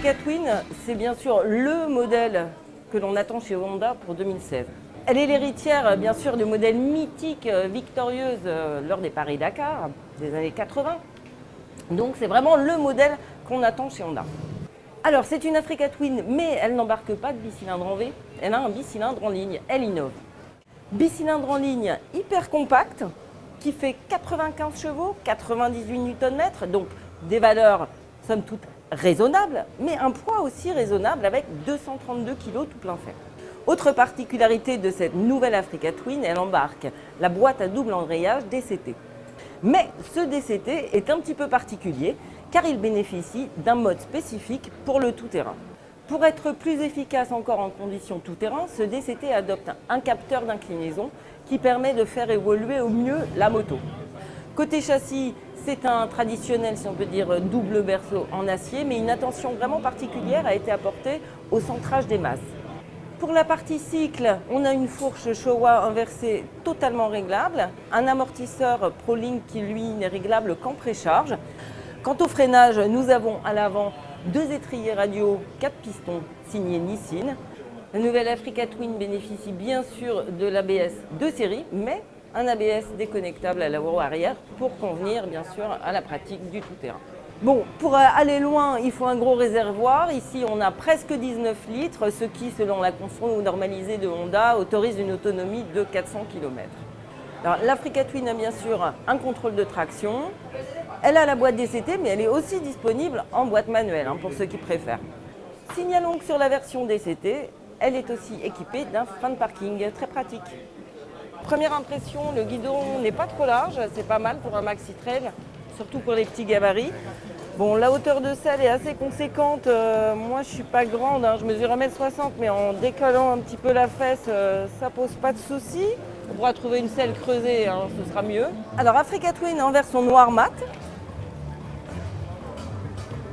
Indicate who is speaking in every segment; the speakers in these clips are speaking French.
Speaker 1: Africa Twin, c'est bien sûr le modèle que l'on attend chez Honda pour 2016. Elle est l'héritière, bien sûr, du modèle mythique victorieuse lors des Paris-Dakar des années 80. Donc c'est vraiment le modèle qu'on attend chez Honda. Alors c'est une Africa Twin, mais elle n'embarque pas de bicylindre en V, elle a un bicylindre en ligne, elle innove. Bicylindre en ligne hyper compact, qui fait 95 chevaux, 98 Nm, donc des valeurs somme toute raisonnables, mais un poids aussi raisonnable avec 232 kg tout plein fait. Autre particularité de cette nouvelle Africa Twin, elle embarque la boîte à double embrayage DCT. Mais ce DCT est un petit peu particulier car il bénéficie d'un mode spécifique pour le tout-terrain. Pour être plus efficace encore en conditions tout-terrain, ce DCT adopte un capteur d'inclinaison qui permet de faire évoluer au mieux la moto. Côté châssis, c'est un traditionnel, si on peut dire, double berceau en acier, mais une attention vraiment particulière a été apportée au centrage des masses. Pour la partie cycle, on a une fourche Showa inversée totalement réglable, un amortisseur ProLink qui lui n'est réglable qu'en précharge. Quant au freinage, nous avons à l'avant 2 étriers radio 4 pistons signés Nissin. La nouvelle Africa Twin bénéficie bien sûr de l'ABS de série, mais un ABS déconnectable à la roue arrière pour convenir bien sûr à la pratique du tout-terrain. Bon, pour aller loin, il faut un gros réservoir. Ici, on a presque 19 litres, ce qui, selon la conso normalisée de Honda, autorise une autonomie de 400 km. L'Africa Twin a bien sûr un contrôle de traction. Elle a la boîte DCT, mais elle est aussi disponible en boîte manuelle, pour ceux qui préfèrent. Signalons que sur la version DCT, elle est aussi équipée d'un frein de parking très pratique. Première impression, le guidon n'est pas trop large, c'est pas mal pour un maxi trail, surtout pour les petits gabarits. Bon, la hauteur de selle est assez conséquente. Moi, je suis pas grande, je mesure 1m60, mais en décollant un petit peu la fesse, ça pose pas de soucis. On pourra trouver une selle creusée, ce sera mieux. Alors, Africa Twin en version noir mat.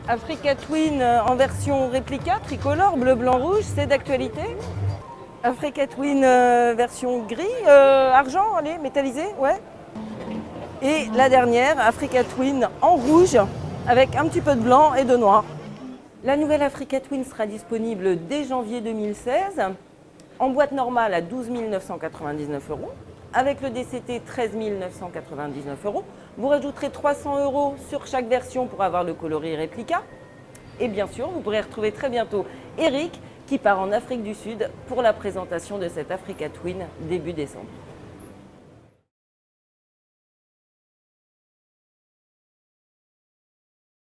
Speaker 1: Africa Twin en version réplica, tricolore, bleu, blanc, rouge, c'est d'actualité. Africa Twin version gris, argent, allez, métallisé, ouais. Et la dernière, Africa Twin en rouge, avec un petit peu de blanc et de noir. La nouvelle Africa Twin sera disponible dès janvier 2016, en boîte normale à 12 999 €, avec le DCT 13 999 €. Vous rajouterez 300 € sur chaque version pour avoir le coloris réplica. Et bien sûr, vous pourrez retrouver très bientôt Eric qui part en Afrique du Sud pour la présentation de cette Africa Twin début décembre.